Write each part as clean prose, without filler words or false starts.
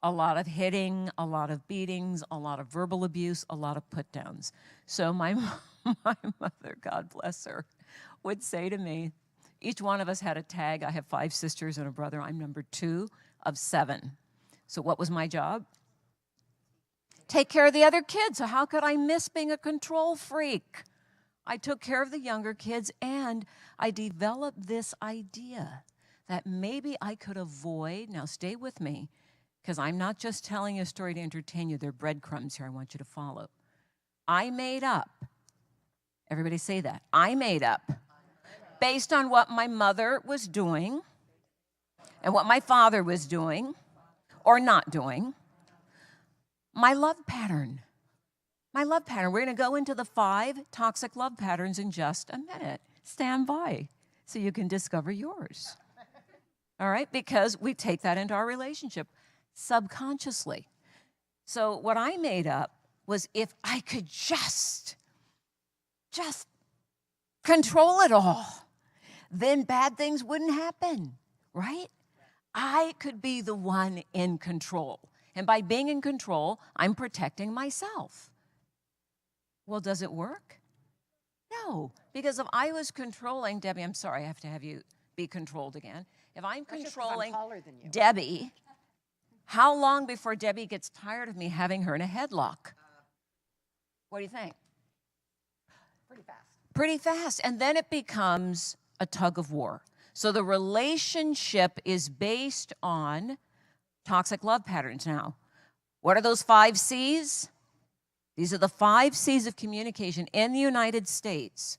A lot of hitting, a lot of beatings, a lot of verbal abuse, a lot of put-downs. So my mother, God bless her, would say to me, each one of us had a tag. I have 5 sisters and a brother. I'm number 2 of 7. So what was my job? Take care of the other kids. So how could I miss being a control freak? I took care of the younger kids, and I developed this idea that maybe I could avoid, now stay with me, because I'm not just telling you a story to entertain you. There are breadcrumbs here I want you to follow. I made up. Everybody say that. I made up. Based on what my mother was doing and what my father was doing or not doing. My love pattern. My love pattern. We're going to go into the 5 toxic love patterns in just a minute. Stand by so you can discover yours. All right? Because we take that into our relationship subconsciously. So what I made up was if I could just control it all, then bad things wouldn't happen, right? I could be the one in control. And by being in control, I'm protecting myself. Well, does it work? No, because if I was controlling, Debbie, I'm sorry, I have to have you be controlled again. If I'm controlling Debbie, how long before Debbie gets tired of me having her in a headlock? What do you think? Pretty fast. Pretty fast. And then it becomes a tug of war. So the relationship is based on toxic love patterns. Now, what are those 5 C's? These are the 5 C's of communication. In the United States,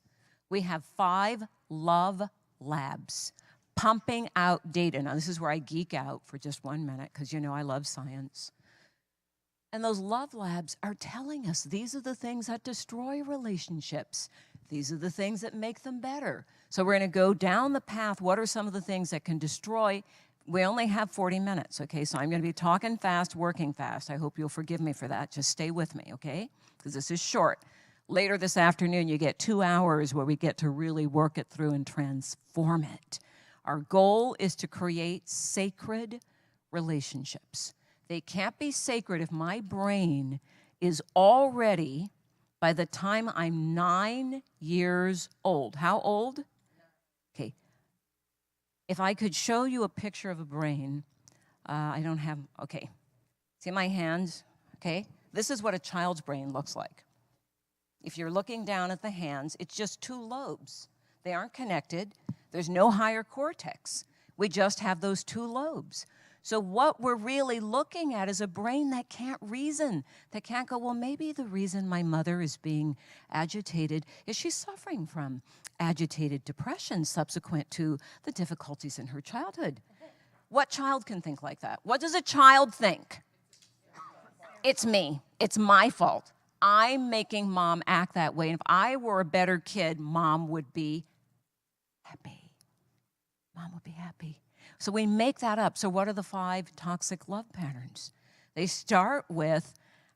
we have 5 love labs pumping out data. Now, this is where I geek out for just 1 minute because you know I love science. And those love labs are telling us these are the things that destroy relationships. These are the things that make them better. So we're going to go down the path. What are some of the things that can destroy? We only have 40 minutes, okay? So I'm going to be talking fast, working fast. I hope you'll forgive me for that. Just stay with me, okay? Because this is short. Later this afternoon, you get 2 hours where we get to really work it through and transform it. Our goal is to create sacred relationships. They can't be sacred if my brain is already, by the time I'm 9 years old. How old? Okay. If I could show you a picture of a brain, I don't have, okay. See my hands, okay? This is what a child's brain looks like. If you're looking down at the hands, it's just 2 lobes. They aren't connected. There's no higher cortex. We just have those 2 lobes. So what we're really looking at is a brain that can't reason, that can't go, well, maybe the reason my mother is being agitated is she's suffering from agitated depression subsequent to the difficulties in her childhood. What child can think like that? What does a child think? It's me. It's my fault. I'm making mom act that way. And if I were a better kid, mom would be happy. Mom would be happy. So we make that up. So what are the 5 toxic love patterns? They start with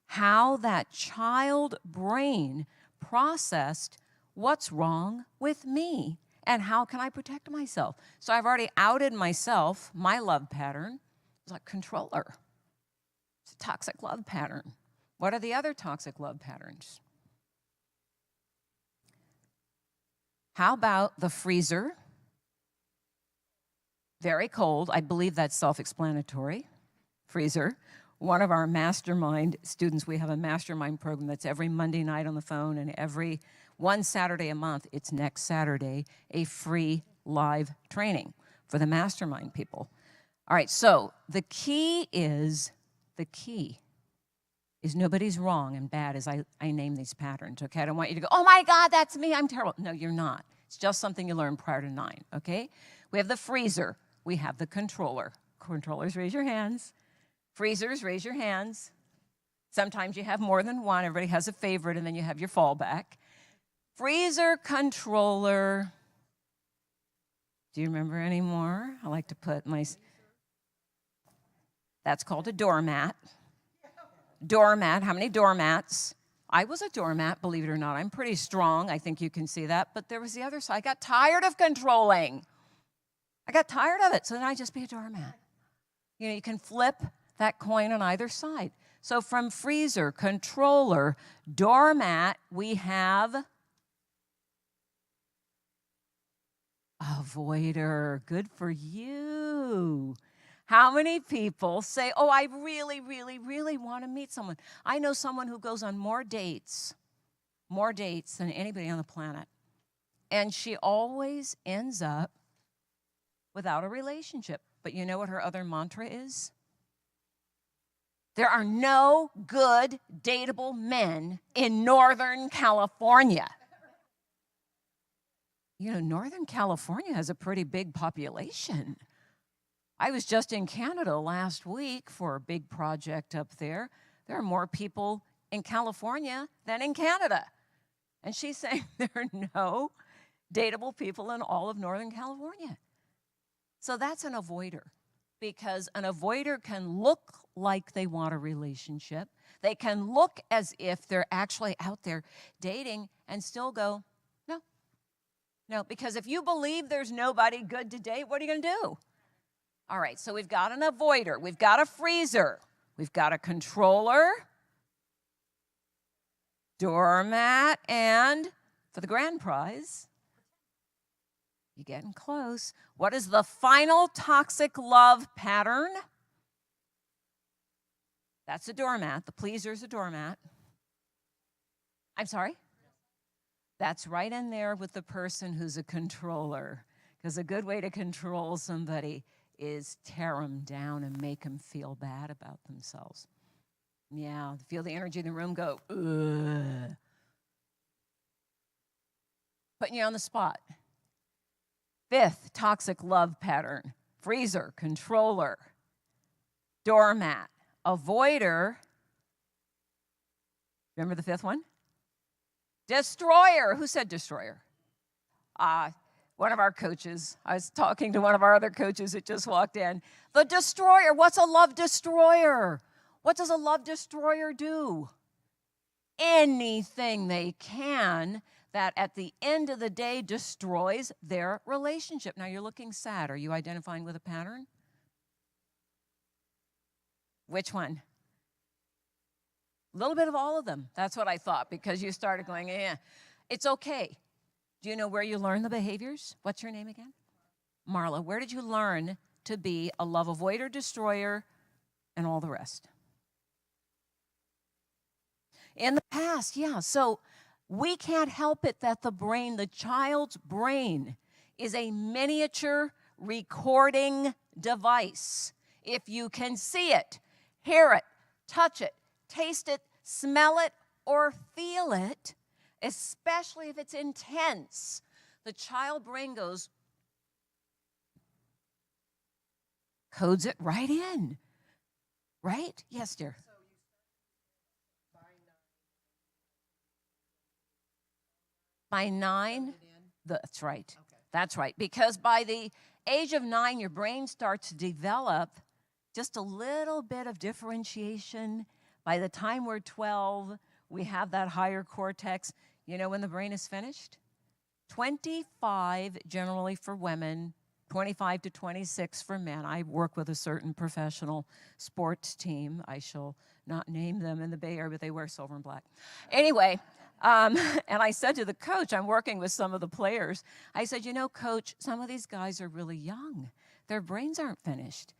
how that child brain processed what's wrong with me and how can I protect myself. So I've already outed myself, my love pattern is like controller. It's a toxic love pattern. What are the other toxic love patterns? How about the freezer? Very cold. I believe that's self-explanatory. Freezer. One of our mastermind students, we have a mastermind program that's every Monday night on the phone and every 1 Saturday a month, it's next Saturday, a free live training for the mastermind people. All right, so the key is nobody's wrong and bad as I name these patterns, okay? I don't want you to go, oh my God, that's me, I'm terrible. No, you're not. It's just something you learned prior to 9, okay? We have the freezer. We have the controller. Controllers, raise your hands. Freezers, raise your hands. Sometimes you have more than one. Everybody has a favorite, and then you have your fallback. Freezer, controller. Do you remember any more? I like to put my... That's called a doormat. Doormat. How many doormats? I was a doormat, believe it or not. I'm pretty strong. I think you can see that. But there was the other side. I got tired of controlling. I got tired of it, so then I just be a doormat. You know, you can flip that coin on either side. So from freezer, controller, doormat, we have avoider. Good for you. How many people say, oh, I really, really, really want to meet someone? I know someone who goes on more dates than anybody on the planet. And she always ends up without a relationship. But you know what her other mantra is? There are no good, dateable men in Northern California. You know, Northern California has a pretty big population. I was just in Canada last week for a big project up there. There are more people in California than in Canada. And she's saying there are no dateable people in all of Northern California. So that's an avoider, because an avoider can look like they want a relationship. They can look as if they're actually out there dating and still go, no, because if you believe there's nobody good to date, what are you going to do? All right, so we've got an avoider, we've got a freezer, we've got a controller, doormat, and for the grand prize, you're getting close. What is the final toxic love pattern? That's a doormat. The pleaser's a doormat. I'm sorry? That's right in there with the person who's a controller. Because a good way to control somebody is tear them down and make them feel bad about themselves. Yeah, feel the energy in the room go, ugh. Putting you on the spot. Fifth toxic love pattern: freezer, controller, doormat, avoider. Remember the fifth one? Destroyer. Who said destroyer? One of our coaches. I was talking to one of our other coaches that just walked in. The destroyer. What's a love destroyer? What does a love destroyer do? Anything they can that at the end of the day destroys their relationship. Now you're looking sad. Are you identifying with a pattern? Which one? A little bit of all of them. That's what I thought, because you started going, yeah. It's okay. Do you know where you learn the behaviors? What's your name again? Marla. Where did you learn to be a love avoider, destroyer, and all the rest? In the past, yeah. So we can't help it that the child's brain, is a miniature recording device. If you can see it, hear it, touch it, taste it, smell it, or feel it, especially if it's intense, the child brain goes, codes it right in. Right? Yes, dear. By 9, that's right. Okay. That's right. Because by the age of 9, your brain starts to develop just a little bit of differentiation. By the time we're 12, we have that higher cortex. You know when the brain is finished? 25 generally for women, 25 to 26 for men. I work with a certain professional sports team. I shall not name them in the Bay Area, but they wear silver and black. Anyway, and I said to the coach, I'm working with some of the players, I said, you know, coach, some of these guys are really young. Their brains aren't finished.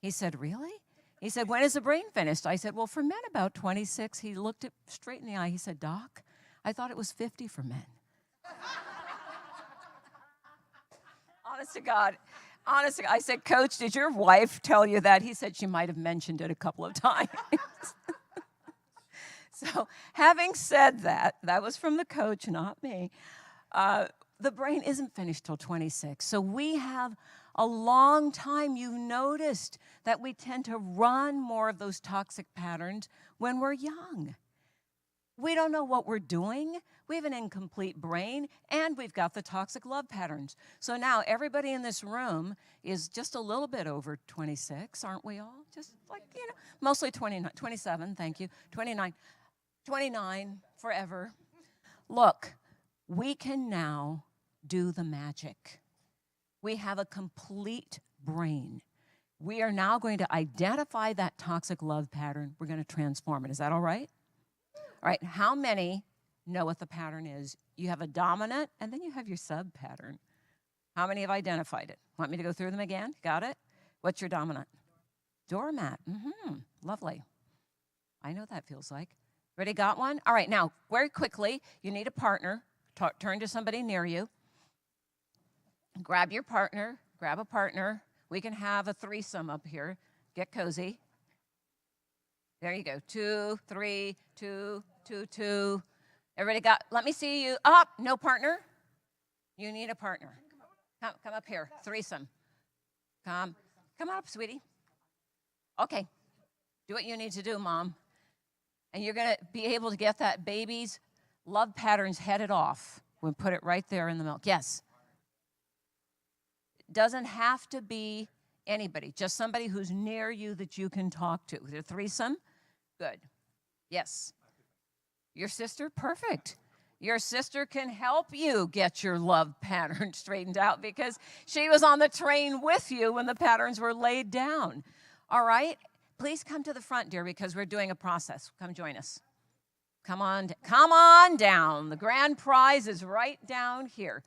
He said, really? He said, when is the brain finished? I said, well, for men, about 26. He looked it straight in the eye. He said, Doc, I thought it was 50 for men. Honest to God. I said, Coach, did your wife tell you that? He said she might have mentioned it a couple of times. So having said that, that was from the coach, not me. The brain isn't finished till 26. So we have a long time. You've noticed that we tend to run more of those toxic patterns when we're young. We don't know what we're doing. We have an incomplete brain, and we've got the toxic love patterns. So now everybody in this room is just a little bit over 26, aren't we all? Just like, you know, mostly 29, 27, thank you, 29 forever. Look, we can now do the magic. We have a complete brain. We are now going to identify that toxic love pattern. We're going to transform it. Is that all right? All right, how many know what the pattern is? You have a dominant, and then you have your sub-pattern. How many have identified it? Want me to go through them again? Got it? What's your dominant? Doormat. Lovely. I know that feels like. Ready, got one? All right, now, very quickly, you need a partner. Turn to somebody near you. Grab your partner. Grab a partner. We can have a threesome up here. Get cozy. There you go. 2, 3, 2, 2, 2. Everybody got, let me see you. Up, no partner. You need a partner. Come up here. Threesome. Come up, sweetie. Okay. Do what you need to do, Mom. And you're going to be able to get that baby's love patterns headed off. We'll put it right there in the milk. Yes. Doesn't have to be anybody, just somebody who's near you that you can talk to. Is it a threesome? Good. Yes. Your sister? Perfect. Your sister can help you get your love pattern straightened out because she was on the train with you when the patterns were laid down. All right? Please come to the front, dear, because we're doing a process. Come join us. Come on down. The grand prize is right down here.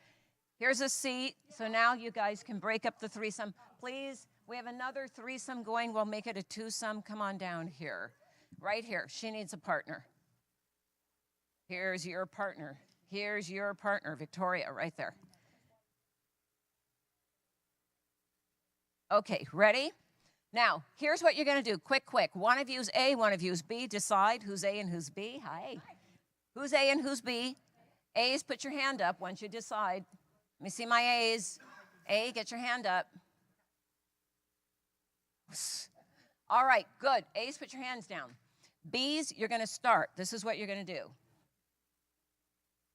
Here's a seat. So now you guys can break up the threesome. Please, we have another threesome going. We'll make it a twosome. Come on down here. Right here. She needs a partner. Here's your partner. Here's your partner, Victoria, right there. Okay, ready? Now, here's what you're going to do. Quick. One of you's A, one of you's B. Decide who's A and who's B. Hi. Who's A and who's B? A's, put your hand up once you decide. Let me see my A's. A, get your hand up. All right, good. A's, put your hands down. B's, you're going to start. This is what you're going to do.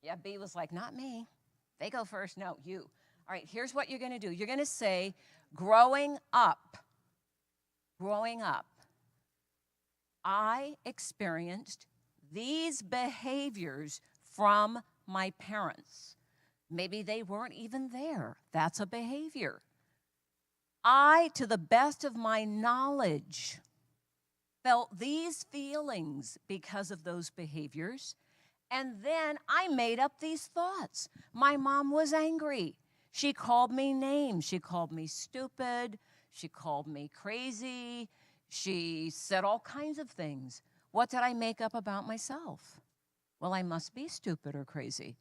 Yeah, B was like, not me. They go first. No, you. All right, here's what you're going to do. You're going to say, growing up, I experienced these behaviors from my parents. Maybe they weren't even there. That's a behavior. I, to the best of my knowledge, felt these feelings because of those behaviors. And then I made up these thoughts. My mom was angry. She called me names. She called me stupid. She called me crazy. She said all kinds of things. What did I make up about myself? Well, I must be stupid or crazy.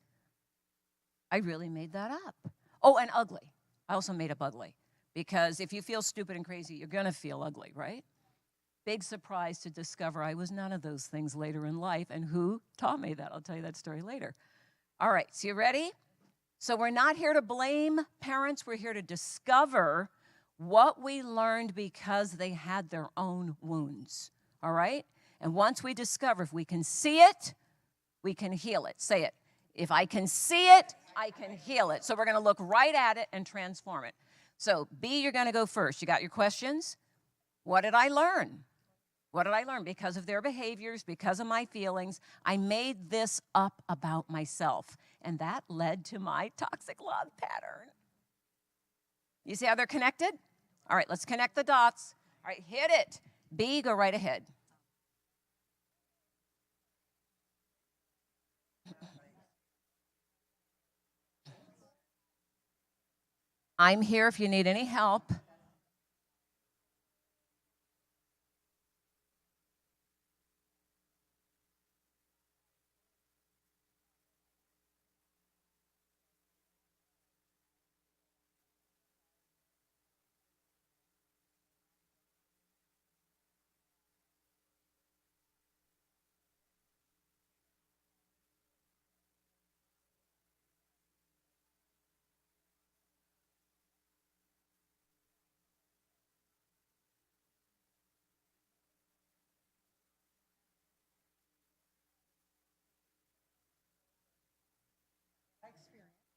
I really made that up. Oh, and ugly. I also made up ugly. Because if you feel stupid and crazy, you're going to feel ugly, right? Big surprise to discover I was none of those things later in life. And who taught me that? I'll tell you that story later. All right, so you ready? So we're not here to blame parents. We're here to discover what we learned because they had their own wounds. All right? And once we discover, if we can see it, we can heal it. Say it. If I can see it, I can heal it. So we're going to look right at it and transform it. So B, you're going to go first. You got your questions? What did I learn? What did I learn? Because of their behaviors, because of my feelings, I made this up about myself. And that led to my toxic love pattern. You see how they're connected? All right, let's connect the dots. All right, hit it. B, go right ahead. I'm here if you need any help.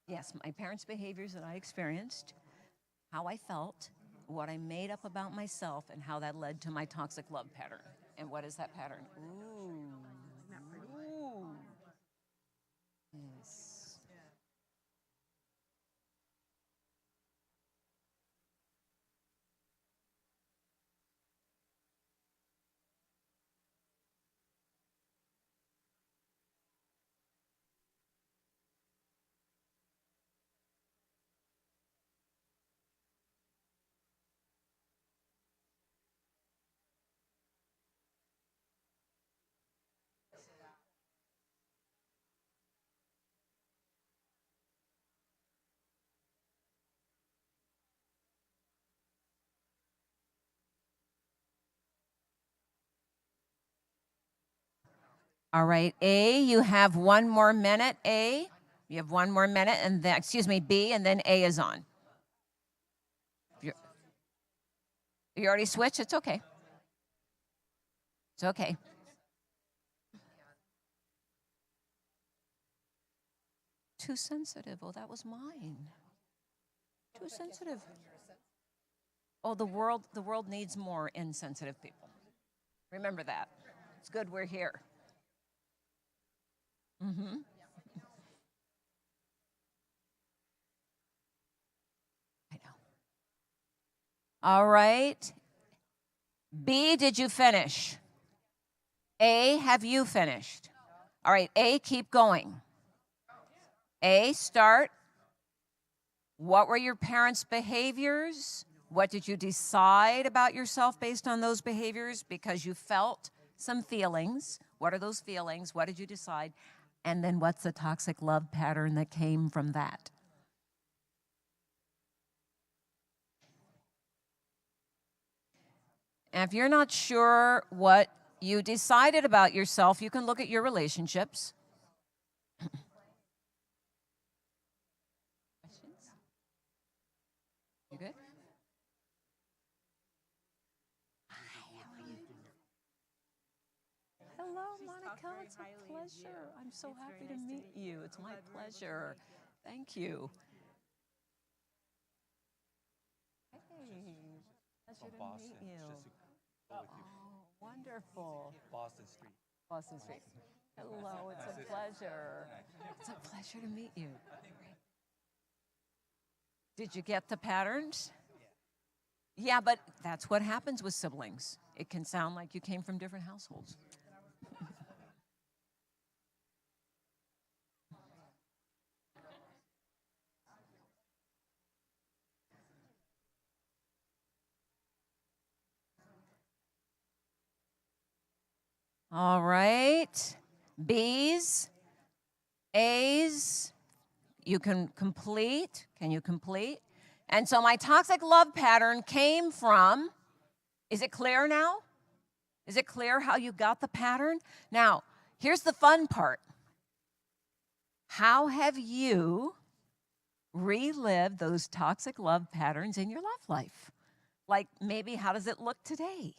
Yes, my parents' behaviors that I experienced, how I felt, what I made up about myself, and how that led to my toxic love pattern. And what is that pattern? Ooh. Ooh. Yes. All right, A, you have 1 more minute, A. You have 1 more minute, and then, excuse me, B, and then A is on. You already switched? It's okay. It's okay. Too sensitive. Oh, that was mine. Too sensitive. Oh, the world needs more insensitive people. Remember that. It's good we're here. Mm-hmm. I know. All right. B, did you finish? A, have you finished? All right, A, keep going. A, start. What were your parents' behaviors? What did you decide about yourself based on those behaviors? Because you felt some feelings. What are those feelings? What did you decide? And then what's the toxic love pattern that came from that? And if you're not sure what you decided about yourself, you can look at your relationships. Questions? You good? Hi, how are you? Hello, Monica. It's a pleasure. I'm so happy to meet you. It's my pleasure. Thank you. Hey, pleasure to meet you. Oh, wonderful. Boston Street. Boston Street. Hello, it's a pleasure. It's a pleasure to meet you. Did you get the patterns? Yeah, but that's what happens with siblings. It can sound like you came from different households. All right. B's, A's, you can complete. Can you complete? And so my toxic love pattern came from, is it clear now? Is it clear how you got the pattern? Now, here's the fun part. How have you relived those toxic love patterns in your love life? Like maybe how does it look today?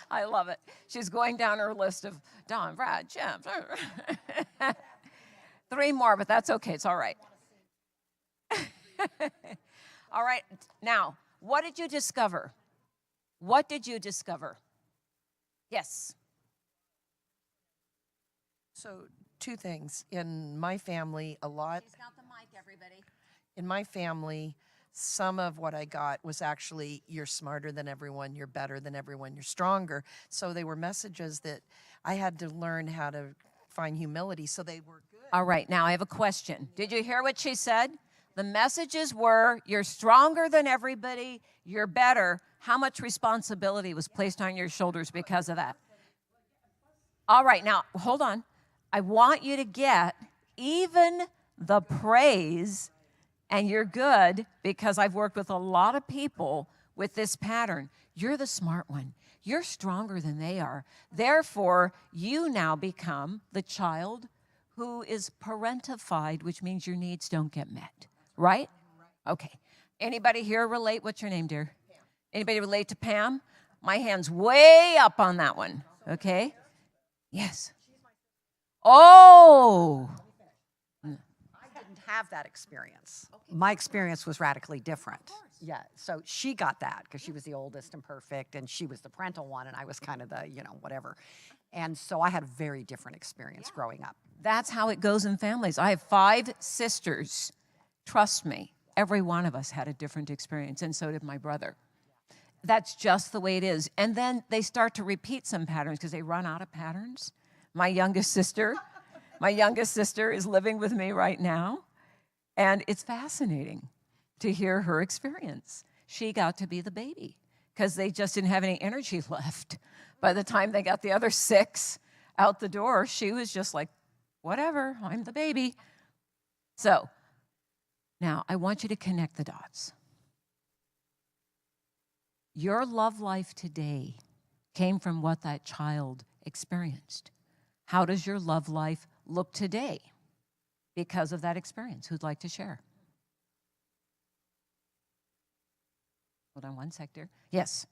I love it. She's going down her list of Don, Brad, Jim. 3 more, but that's okay. It's all right. All right. Now, what did you discover? What did you discover? Yes. So 2 things. In my family, a lot. She's got the mic, everybody. In my family, some of what I got was actually, you're smarter than everyone, you're better than everyone, you're stronger. So they were messages that I had to learn how to find humility. So they were good. All right. Now, I have a question. Did you hear what she said? The messages were, you're stronger than everybody, you're better. How much responsibility was placed on your shoulders because of that? All right. Now, hold on. I want you to get even the praise, and you're good, because I've worked with a lot of people with this pattern. You're the smart one. You're stronger than they are. Therefore, you now become the child who is parentified, which means your needs don't get met, right? Okay. Anybody here relate? What's your name, dear? Pam. Anybody relate to Pam? My hand's way up on that one, okay? Yes. Oh. I didn't have that experience. My experience was radically different. Yeah, so she got that because she was the oldest and perfect, and she was the parental one, and I was kind of the, whatever. And so I had a very different experience growing up. That's how it goes in families. I have 5 sisters. Trust me, every one of us had a different experience, and so did my brother. That's just the way it is. And then they start to repeat some patterns because they run out of patterns. My youngest sister is living with me right now, and it's fascinating to hear her experience. She got to be the baby because they just didn't have any energy left. By the time they got the other 6 out the door, she was just like, whatever, I'm the baby. So Now, I want you to connect the dots. Your love life today came from what that child experienced. How does your love life look today because of that experience? Who'd like to share? Hold on one sec, dear. Yes.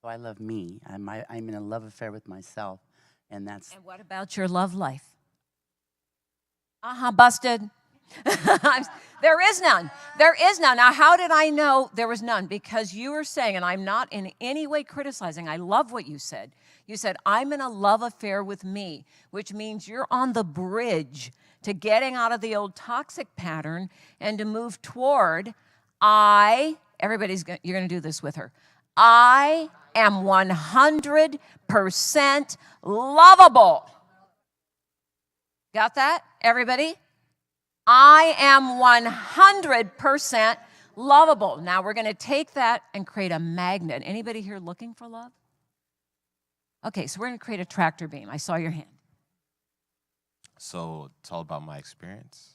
So I love me. I'm in a love affair with myself, and that's. And what about your love life? Busted. There is none. There is none. Now, how did I know there was none? Because you were saying, and I'm not in any way criticizing, I love what you said. You said, I'm in a love affair with me, which means you're on the bridge to getting out of the old toxic pattern and to move toward you're going to do this with her. I am 100% lovable. Got that, everybody? I am 100% lovable. Now we're going to take that and create a magnet. Anybody here looking for love? Okay, so we're going to create a tractor beam. I saw your hand. So it's all about my experience.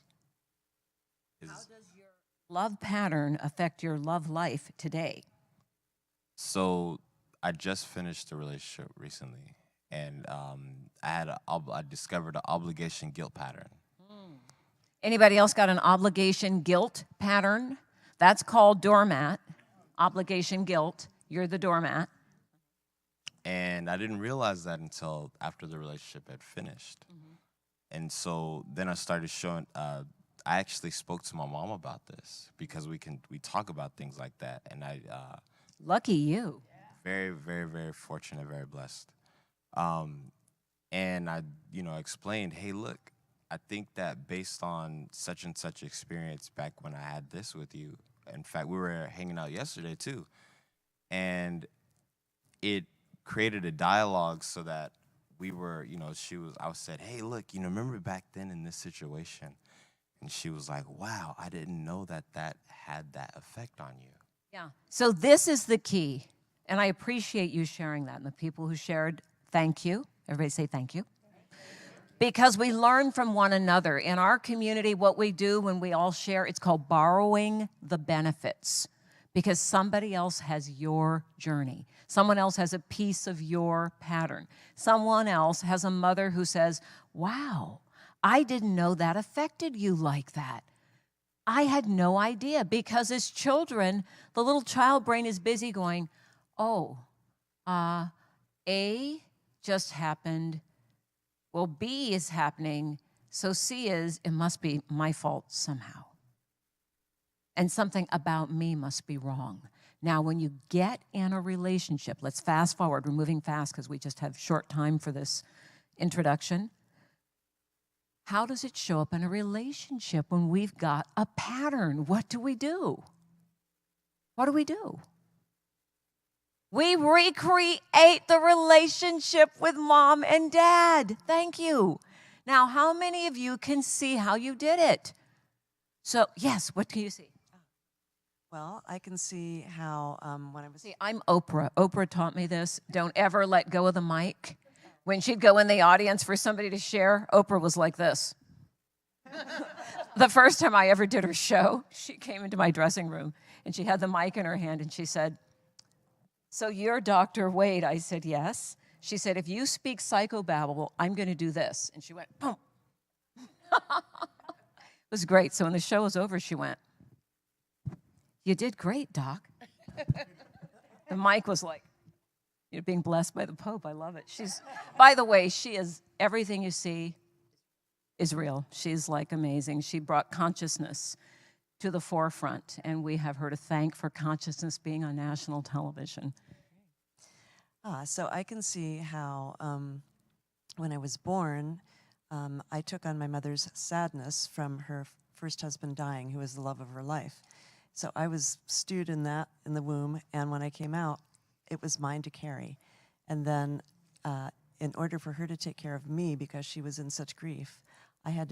How does your love pattern affect your love life today? So I just finished a relationship recently, and I discovered an obligation guilt pattern. Anybody else got an obligation guilt pattern? That's called doormat. Obligation guilt. You're the doormat. And I didn't realize that until after the relationship had finished. Mm-hmm. And so then I started showing, I actually spoke to my mom about this because we talk about things like that. And Lucky you. Very, very, very fortunate, very blessed. And I, explained, hey, look, I think that based on such and such experience back when I had this with you, in fact, we were hanging out yesterday too, and it created a dialogue so that we were, I said, hey, look, remember back then in this situation? And she was like, wow, I didn't know that had that effect on you. Yeah. So this is the key, and I appreciate you sharing that, and the people who shared, thank you. Everybody say thank you. Because we learn from one another. In our community, what we do when we all share, it's called borrowing the benefits. Because somebody else has your journey. Someone else has a piece of your pattern. Someone else has a mother who says, wow, I didn't know that affected you like that. I had no idea. Because as children, the little child brain is busy going, oh, A just happened. Well, B is happening, so C is, it must be my fault somehow. And something about me must be wrong. Now, when you get in a relationship, let's fast forward. We're moving fast because we just have short time for this introduction. How does it show up in a relationship when we've got a pattern? What do we do? What do we do? We recreate the relationship with mom and dad. Thank you. Now, how many of you can see how you did it? So, yes, what can you see? Well, I can see how when I was... See, I'm Oprah. Oprah taught me this. Don't ever let go of the mic. When she'd go in the audience for somebody to share, Oprah was like this. The first time I ever did her show, she came into my dressing room, and she had the mic in her hand, and she said, so you're Dr. Wade? I said, yes. She said, if you speak psychobabble, I'm going to do this. And she went, boom. It was great. So when the show was over, she went, you did great, Doc. The mic was like, you're being blessed by the Pope. I love it. By the way, she is, everything you see is real. She's like amazing. She brought consciousness to the forefront, and we have her to thank for consciousness being on national television. So I can see how when I was born, I took on my mother's sadness from her first husband dying, who was the love of her life. So I was stewed in that in the womb, and when I came out, it was mine to carry. And then in order for her to take care of me, because she was in such grief, I had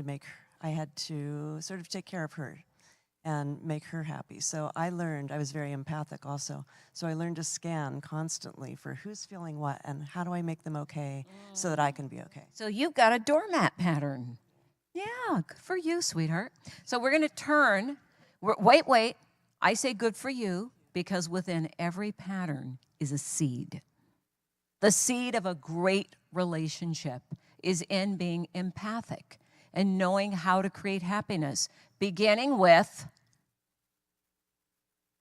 to sort of take care of her. and make her happy. So I was very empathic also. So I learned to scan constantly for who's feeling what and how do I make them okay so that I can be okay. So you've got a doormat pattern. Yeah, good for you, sweetheart. So we're going to turn. Wait. I say good for you because within every pattern is a seed. The seed of a great relationship is in being empathic and knowing how to create happiness, beginning with,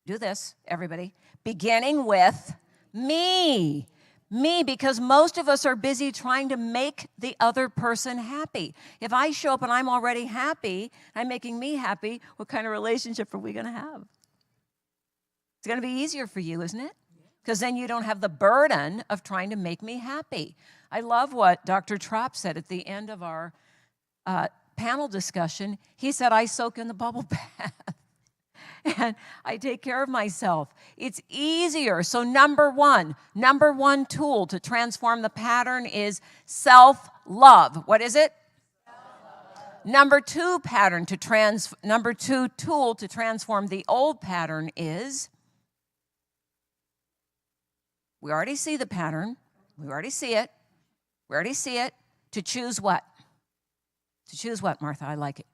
do this, everybody, beginning with me. Me, because most of us are busy trying to make the other person happy. If I show up and I'm already happy, I'm making me happy, what kind of relationship are we going to have? It's going to be easier for you, isn't it? Because then you don't have the burden of trying to make me happy. I love what Dr. Trapp said at the end of our panel discussion. He said, I soak in the bubble bath. And I take care of myself. It's easier. So number one tool to transform the pattern is self-love. What is it? Number two tool to transform the old pattern is, we already see the pattern. We already see it. To choose what? To choose what, Martha? I like it.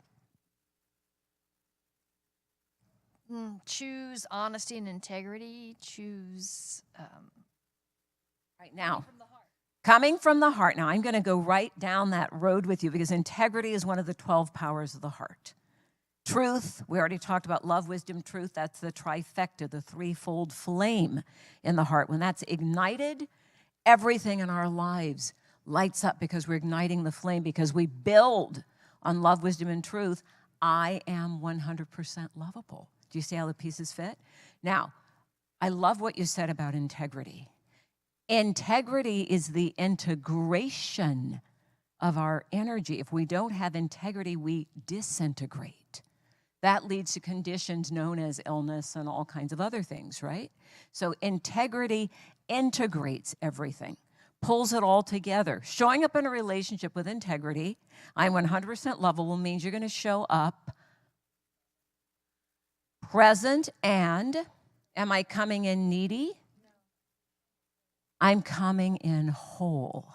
Choose honesty and integrity. Choose. Right now. Coming from the heart. Now, I'm going to go right down that road with you because integrity is one of the 12 powers of the heart. Truth, we already talked about love, wisdom, truth. That's the trifecta, the threefold flame in the heart. When that's ignited, everything in our lives lights up because we're igniting the flame, because we build on love, wisdom, and truth. I am 100% lovable. Do you see how the pieces fit? Now, I love what you said about integrity. Integrity is the integration of our energy. If we don't have integrity, we disintegrate. That leads to conditions known as illness and all kinds of other things, right? So integrity integrates everything, pulls it all together. Showing up in a relationship with integrity, I'm 100% lovable, means you're going to show up present and, am I coming in needy? I'm coming in whole.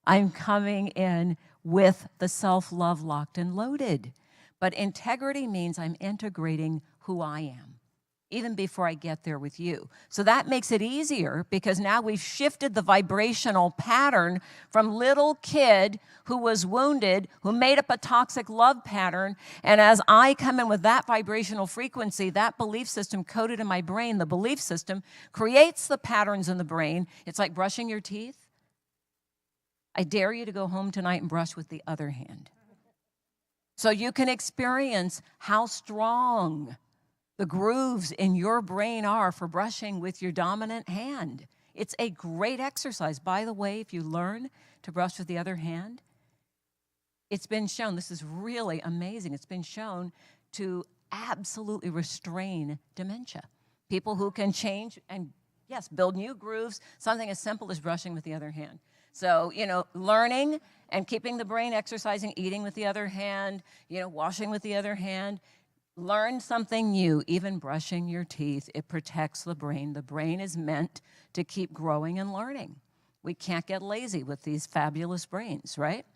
I'm coming in with the self-love locked and loaded. But integrity means I'm integrating who I am, even before I get there with you. So that makes it easier because now we've shifted the vibrational pattern from little kid who was wounded, who made up a toxic love pattern. And as I come in with that vibrational frequency, that belief system coded in my brain, the belief system creates the patterns in the brain. It's like brushing your teeth. I dare you to go home tonight and brush with the other hand, so you can experience how strong the grooves in your brain are for brushing with your dominant hand. It's a great exercise. By the way, if you learn to brush with the other hand, it's been shown, this is really amazing, it's been shown to absolutely restrain dementia. People who can change and, yes, build new grooves, something as simple as brushing with the other hand. So, learning and keeping the brain exercising, eating with the other hand, washing with the other hand. Learn something new, even brushing your teeth. It protects the brain. The brain is meant to keep growing and learning. We can't get lazy with these fabulous brains, right?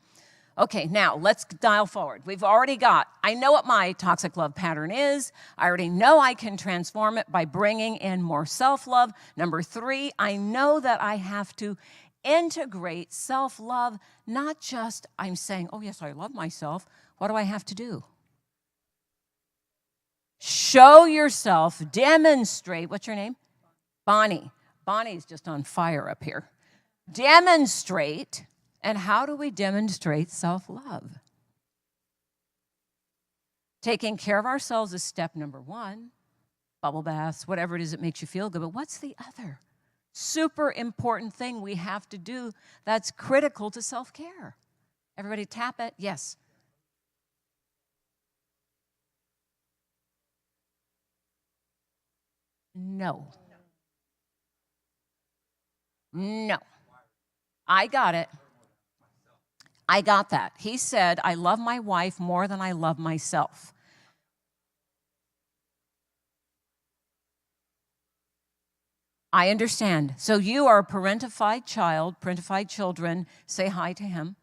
Okay, now let's dial forward. We've already got, I know what my toxic love pattern is. I already know I can transform it by bringing in more self-love. Number 3, I know that I have to integrate self-love, not just I'm saying, oh yes, I love myself. What do I have to do? Show yourself, demonstrate. What's your name? Bonnie. Bonnie's just on fire up here. Demonstrate. And how do we demonstrate self-love? Taking care of ourselves is step number 1. Bubble baths, whatever it is that makes you feel good. But what's the other super important thing we have to do that's critical to self-care? Everybody tap it. Yes. No. No. I got it. I got that. He said, I love my wife more than I love myself. I understand. So you are a parentified child, parentified children. Say hi to him.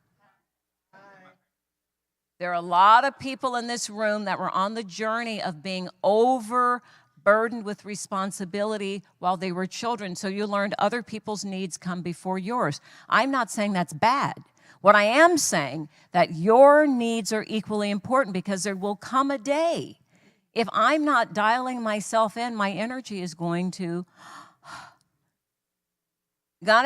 There are a lot of people in this room that were on the journey of being overburdened with responsibility while they were children. So you learned other people's needs come before yours. I'm not saying that's bad. What I am saying that your needs are equally important, because there will come a day, if I'm not dialing myself in, my energy is going to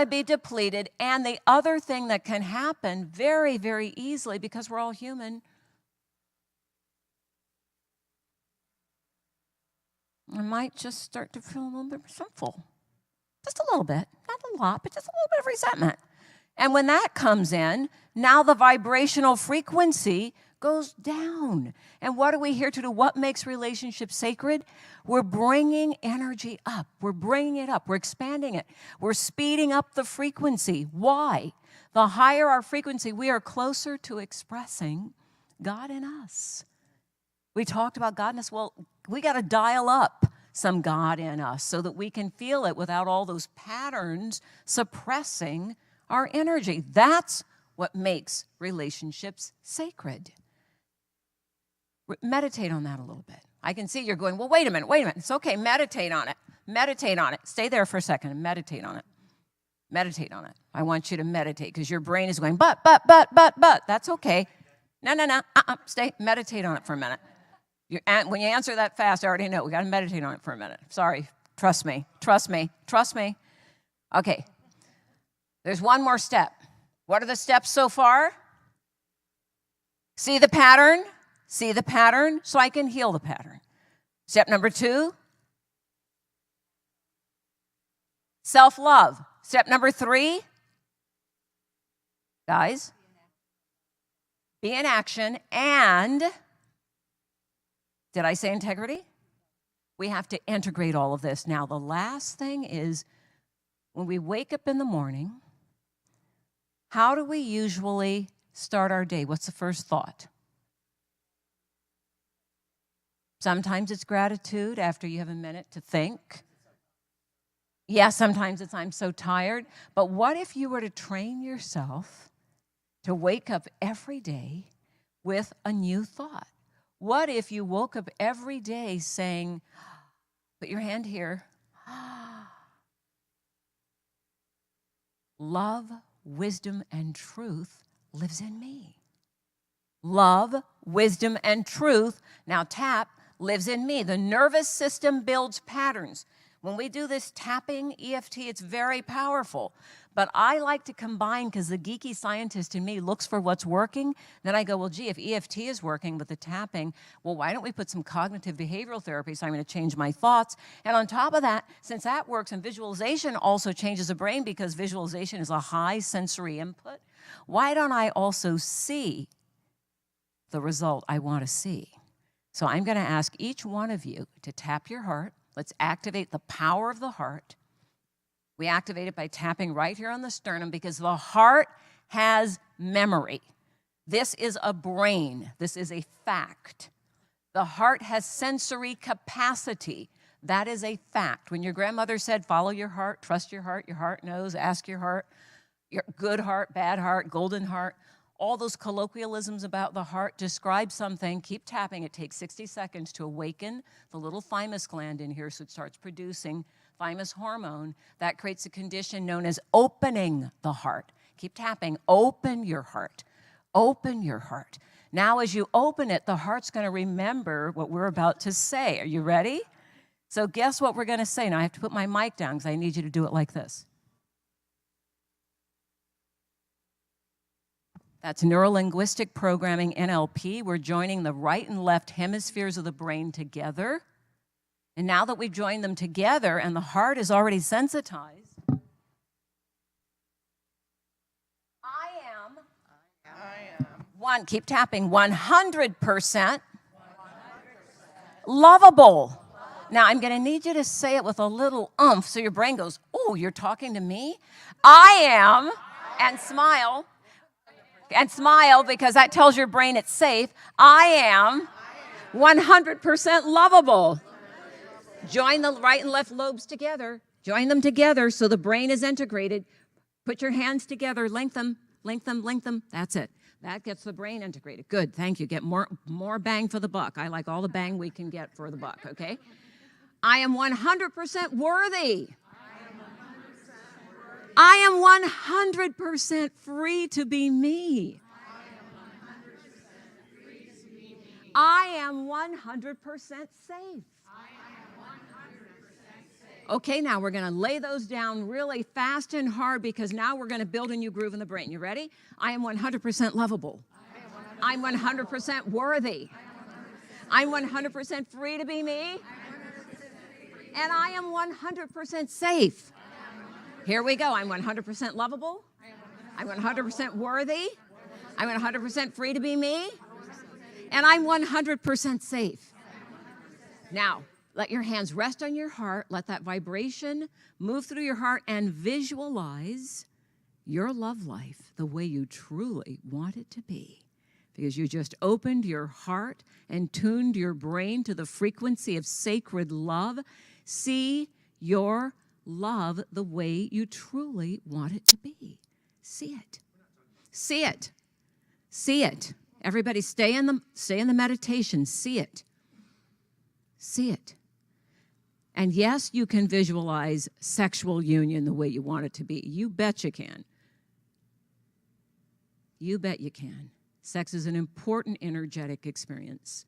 be depleted. And the other thing that can happen very, very easily, because we're all human, I might just start to feel a little bit resentful. Just a little bit, not a lot, but just a little bit of resentment. And when that comes in, now the vibrational frequency goes down. And what are we here to do? What makes relationships sacred? We're bringing energy up. We're bringing it up. We're expanding it. We're speeding up the frequency. Why? The higher our frequency, we are closer to expressing God in us. We talked about God in us. Well, we got to dial up some God in us so that we can feel it without all those patterns suppressing our energy. That's what makes relationships sacred. Meditate on that a little bit. I can see you're going, well, wait a minute. It's okay, meditate on it. Meditate on it. Stay there for a second and meditate on it. Meditate on it. I want you to meditate, because your brain is going, but. That's okay. No. Stay, meditate on it for a minute. When you answer that fast, I already know. We got to meditate on it for a minute. Sorry. Trust me. Okay. There's one more step. What are the steps so far? See the pattern? See the pattern so I can heal the pattern. Step number 2, self-love. Step number 3, guys, be in action. And did I say integrity? We have to integrate all of this. Now, the last thing is, when we wake up in the morning, how do we usually start our day? What's the first thought? Sometimes it's gratitude after you have a minute to think. Yeah, sometimes it's I'm so tired. But what if you were to train yourself to wake up every day with a new thought? What if you woke up every day saying, put your hand here, love, wisdom, and truth lives in me. Love, wisdom, and truth, now tap, lives in me. The nervous system builds patterns. When we do this tapping EFT, it's very powerful. But I like to combine, because the geeky scientist in me looks for what's working. Then I go, well, gee, if EFT is working with the tapping, well, why don't we put some cognitive behavioral therapy? So I'm going to change my thoughts. And on top of that, since that works, and visualization also changes the brain, because visualization is a high sensory input, why don't I also see the result I want to see? So I'm going to ask each one of you to tap your heart. Let's activate the power of the heart. We activate it by tapping right here on the sternum, because the heart has memory. This is a brain. This is a fact. The heart has sensory capacity. That is a fact. When your grandmother said, follow your heart, trust your heart knows, ask your heart, your good heart, bad heart, golden heart, all those colloquialisms about the heart describe something. Keep tapping. It takes 60 seconds to awaken the little thymus gland in here, so it starts producing thymus hormone. That creates a condition known as opening the heart. Keep tapping. Open your heart. Open your heart. Now, as you open it, the heart's going to remember what we're about to say. Are you ready? So guess what we're going to say. Now, I have to put my mic down, because I need you to do it like this. That's neurolinguistic programming, NLP. We're joining the right and left hemispheres of the brain together. And now that we've joined them together and the heart is already sensitized, I am, keep tapping, 100% lovable. Now, I'm going to need you to say it with a little oomph, so your brain goes, oh, you're talking to me? I am, and smile. And smile, because that tells your brain it's safe. I am 100% lovable. Join the right and left lobes together. Join them together so the brain is integrated. Put your hands together, link them, link them, link them. That's it. That gets the brain integrated. Good, thank you. Get more bang for the buck. I like all the bang we can get for the buck, okay? I am 100% worthy. I am 100% free to be me. I am 100% safe. Okay, now we're going to lay those down really fast and hard because now we're going to build a new groove in the brain. You ready? I am 100% lovable. I'm 100% worthy. I'm 100% free to be me. And I am 100% safe. Here we go. I'm 100% lovable. I'm 100% worthy. I'm 100% free to be me. And I'm 100% safe. Now, let your hands rest on your heart. Let that vibration move through your heart and visualize your love life the way you truly want it to be. Because you just opened your heart and tuned your brain to the frequency of sacred love. See your love the way you truly want it to be. See it. See it. See it. Everybody stay in the meditation. See it. See it. And yes, you can visualize sexual union the way you want it to be. You bet you can. You bet you can. Sex is an important energetic experience.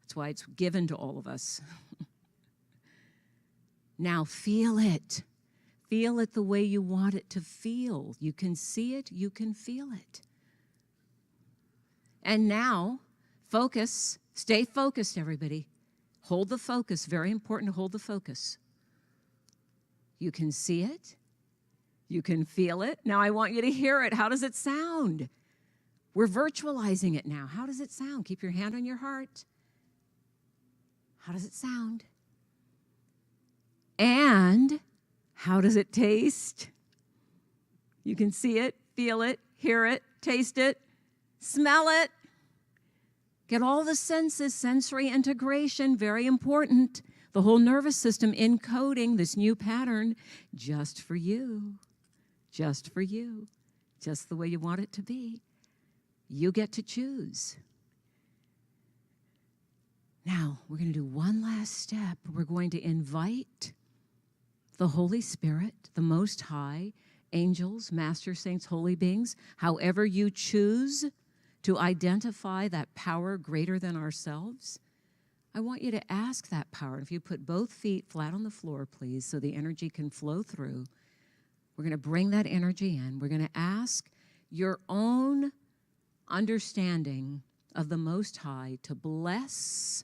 That's why it's given to all of us. Now feel it. Feel it the way you want it to feel. You can see it, you can feel it. And now, focus. Stay focused, everybody. Hold the focus. Very important to hold the focus. You can see it. You can feel it. Now I want you to hear it. How does it sound? We're virtualizing it now. How does it sound? Keep your hand on your heart. How does it sound? And how does it taste? You can see it, feel it, hear it, taste it, smell it. Get all the senses, sensory integration, very important. The whole nervous system encoding this new pattern just for you, just for you, just the way you want it to be. You get to choose. Now, we're going to do one last step. We're going to invite the Holy Spirit, the Most High, angels, master saints, holy beings, however you choose to identify that power greater than ourselves. I want you to ask that power. If you put both feet flat on the floor, please, so the energy can flow through. We're going to bring that energy in. We're going to ask your own understanding of the Most High to bless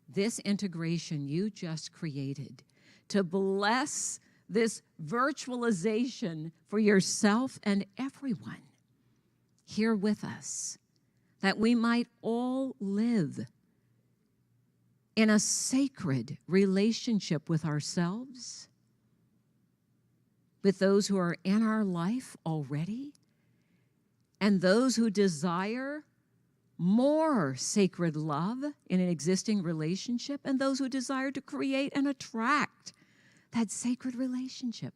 this integration you just created, to bless this virtualization for yourself and everyone here with us, that we might all live in a sacred relationship with ourselves, with those who are in our life already, and those who desire more sacred love in an existing relationship, and those who desire to create and attract that sacred relationship.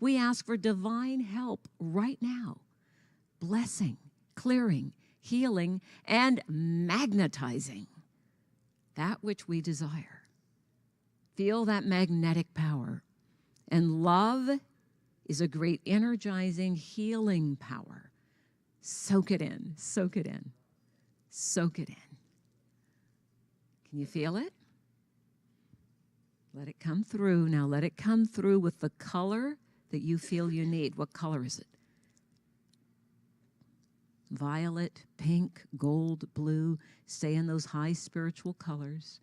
We ask for divine help right now, blessing, clearing, healing, and magnetizing that which we desire. Feel that magnetic power. And love is a great energizing, healing power. Soak it in, soak it in, soak it in. Can you feel it? Let it come through. Now let it come through with the color that you feel you need. What color is it? Violet, pink, gold, blue. Stay in those high spiritual colors.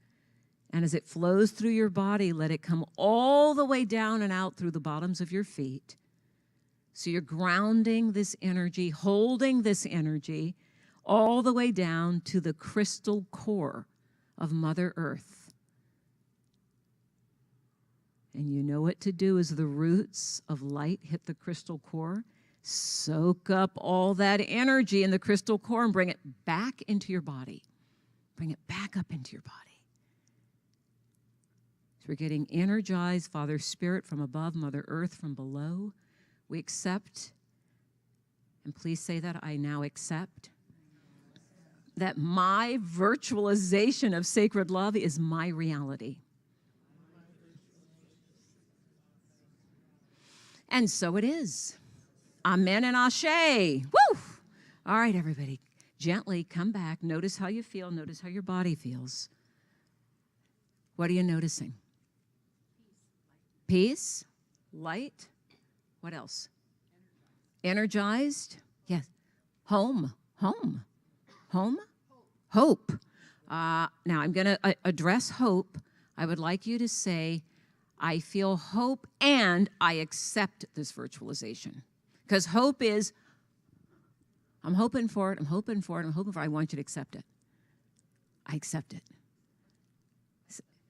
And as it flows through your body, let it come all the way down and out through the bottoms of your feet. So you're grounding this energy, holding this energy all the way down to the crystal core of Mother Earth. And you know what to do as the roots of light hit the crystal core. Soak up all that energy in the crystal core and bring it back into your body. Bring it back up into your body. So we're getting energized, Father Spirit from above, Mother Earth from below. We accept, and please say that, I now accept, that my virtualization of sacred love is my reality. And so it is. Amen and ashe. Woo! All right, everybody, gently come back. Notice how you feel. Notice how your body feels. What are you noticing? Peace, light. What else? Energized. Yes. Home. Hope. Now I'm going to address hope. I would like you to say, I feel hope and I accept this virtualization. Because hope is, I'm hoping for it, I want you to accept it. I accept it.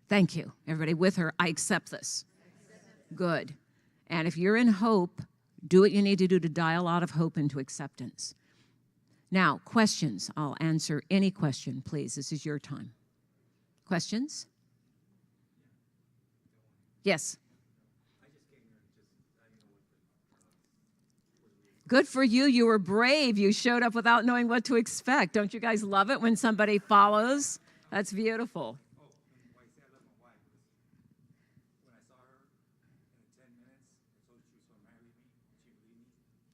Thank you. Everybody with her, I accept this. Good. And if you're in hope, do what you need to do to dial out of hope into acceptance. Now, questions. I'll answer any question, please. This is your time. Questions? Yes. Good for you. You were brave. You showed up without knowing what to expect. Don't you guys love it when somebody follows? That's beautiful.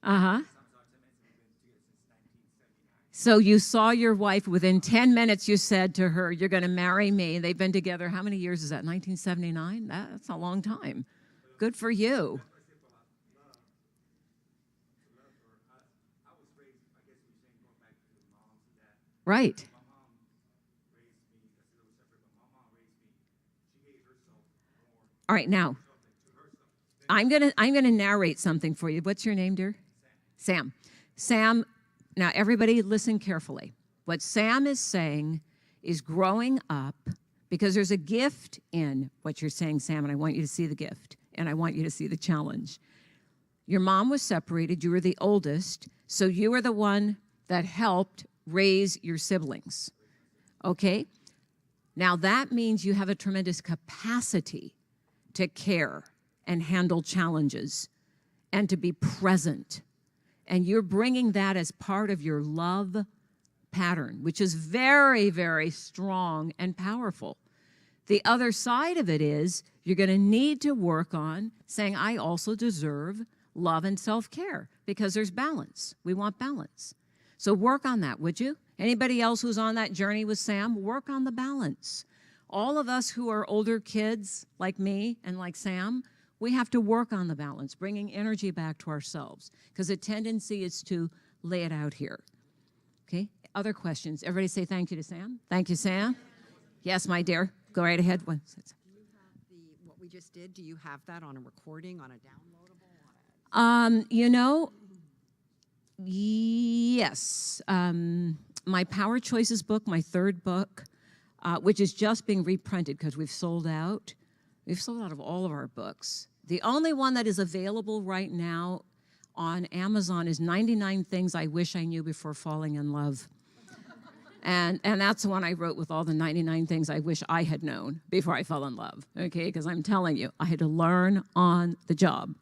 Uh-huh. So you saw your wife within 10 minutes, you said to her, you're going to marry me. They've been together, how many years is that, 1979? That's a long time. Good for you. Right. All right, now, I'm gonna narrate something for you. What's your name, dear? Sam. Sam, now everybody listen carefully. What Sam is saying is growing up, because there's a gift in what you're saying, Sam, and I want you to see the gift, and I want you to see the challenge. Your mom was separated, you were the oldest, so you were the one that helped raise your siblings, okay? Now that means you have a tremendous capacity to care and handle challenges and to be present. And you're bringing that as part of your love pattern, which is very, very strong and powerful. The other side of it is you're going to need to work on saying, I also deserve love and self-care, because there's balance. We want balance. So work on that, would you? Anybody else who's on that journey with Sam, work on the balance. All of us who are older kids like me and like Sam, we have to work on the balance, bringing energy back to ourselves, because the tendency is to lay it out here. Okay, other questions? Everybody say thank you to Sam. Thank you, Sam. Yes, my dear. Go right ahead. Do you have what we just did? Do you have that on a recording, on a downloadable? You know, yes. My Power Choices book, my third book, which is just being reprinted because we've sold out. We've sold out of all of our books. The only one that is available right now on Amazon is 99 Things I Wish I Knew Before Falling in Love. And that's the one I wrote with all the 99 things I wish I had known before I fell in love, okay? Because I'm telling you, I had to learn on the job.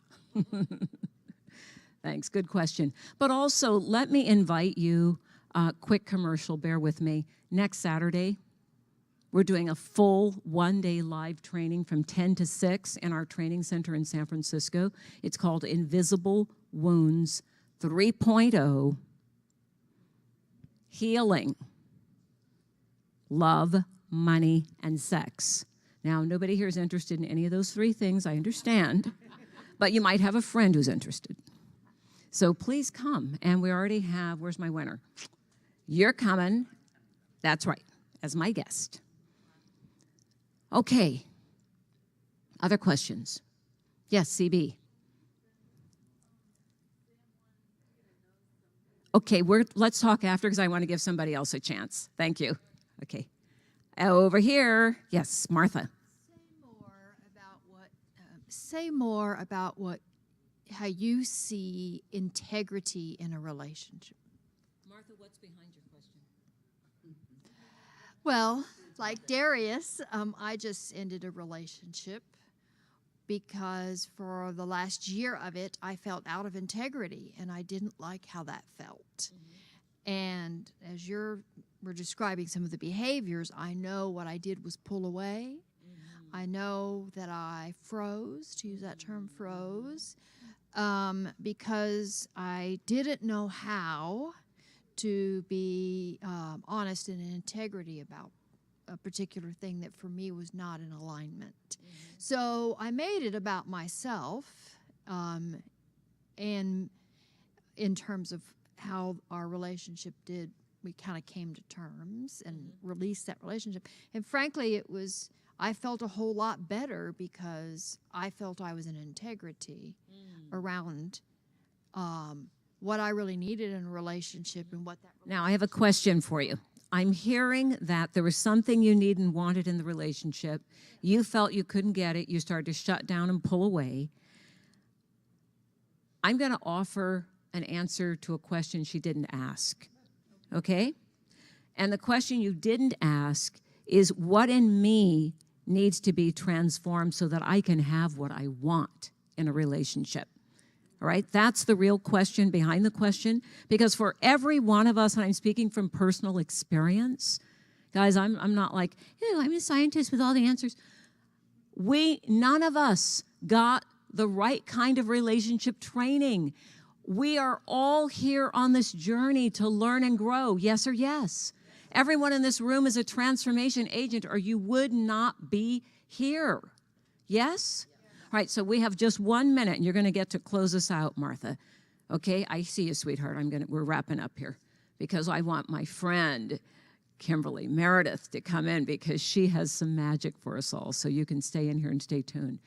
Thanks, good question. But also, let me invite you, quick commercial, bear with me. Next Saturday, we're doing a full one-day live training from 10 to 6 in our training center in San Francisco. It's called Invisible Wounds 3.0, Healing, Love, Money, and Sex. Now, nobody here is interested in any of those three things, I understand, but you might have a friend who's interested. So please come, and we already have, where's my winner? You're coming, that's right, as my guest. Okay, other questions? Yes, CB. Okay, let's talk after because I want to give somebody else a chance. Thank you. Okay. Over here, yes, Martha. Say more about how you see integrity in a relationship. Martha, what's behind your question? Well, like Darius, I just ended a relationship because for the last year of it, I felt out of integrity, and I didn't like how that felt. And as we're describing some of the behaviors, I know what I did was pull away. I know that I froze, to use that term, froze, because I didn't know how to be honest and in integrity about a particular thing that for me was not in alignment. So I made it about myself, and in terms of how our relationship did, we kind of came to terms and released that relationship. And frankly, I felt a whole lot better because I felt I was in integrity around what I really needed in a relationship and what that. Now, I have a question for you. I'm hearing that there was something you needed and wanted in the relationship. You felt you couldn't get it. You started to shut down and pull away. I'm going to offer an answer to a question she didn't ask, okay? And the question you didn't ask is, what in me needs to be transformed so that I can have what I want in a relationship? All right, that's the real question behind the question, because for every one of us, and I'm speaking from personal experience, guys, I'm not like, I'm a scientist with all the answers. None of us got the right kind of relationship training. We are all here on this journey to learn and grow, yes or yes. Everyone in this room is a transformation agent, or you would not be here. Yes? All right, so we have just 1 minute, and you're going to get to close us out, Martha. Okay, I see you, sweetheart. We're wrapping up here because I want my friend Kimberly Meredith to come in because she has some magic for us all. So you can stay in here and stay tuned.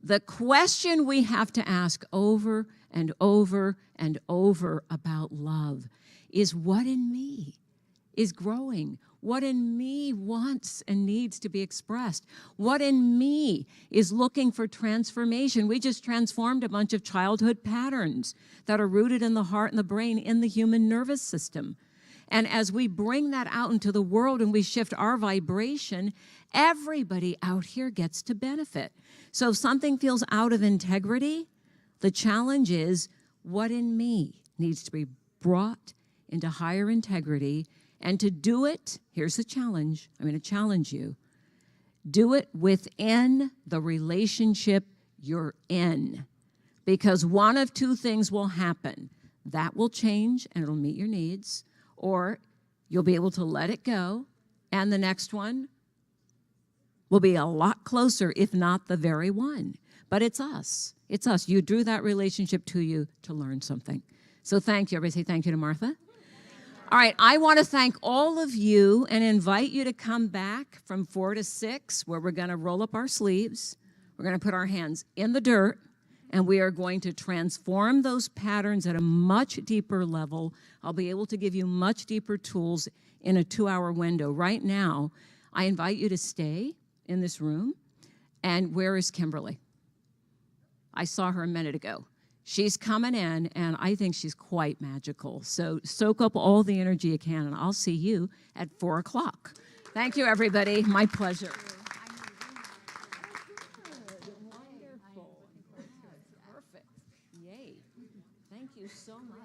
The question we have to ask over and over and over about love is, what in me is growing? What in me wants and needs to be expressed? What in me is looking for transformation? We just transformed a bunch of childhood patterns that are rooted in the heart and the brain in the human nervous system. And as we bring that out into the world and we shift our vibration, everybody out here gets to benefit. So if something feels out of integrity, the challenge is, what in me needs to be brought into higher integrity? And to do it, here's the challenge. I'm going to challenge you. Do it within the relationship you're in. Because one of two things will happen. That will change and it'll meet your needs, or you'll be able to let it go, and the next one will be a lot closer, if not the very one. But it's us. It's us. You drew that relationship to you to learn something. So thank you. Everybody say thank you to Martha. All right, I want to thank all of you and invite you to come back from 4 to 6, where we're going to roll up our sleeves. We're going to put our hands in the dirt, and we are going to transform those patterns at a much deeper level. I'll be able to give you much deeper tools in a 2-hour window. Right now, I invite you to stay in this room. And where is Kimberly? I saw her a minute ago. She's coming in, and I think she's quite magical. So soak up all the energy you can, and I'll see you at 4 o'clock. Thank you, everybody. My pleasure. Wonderful. Perfect. Yay. Thank you so much.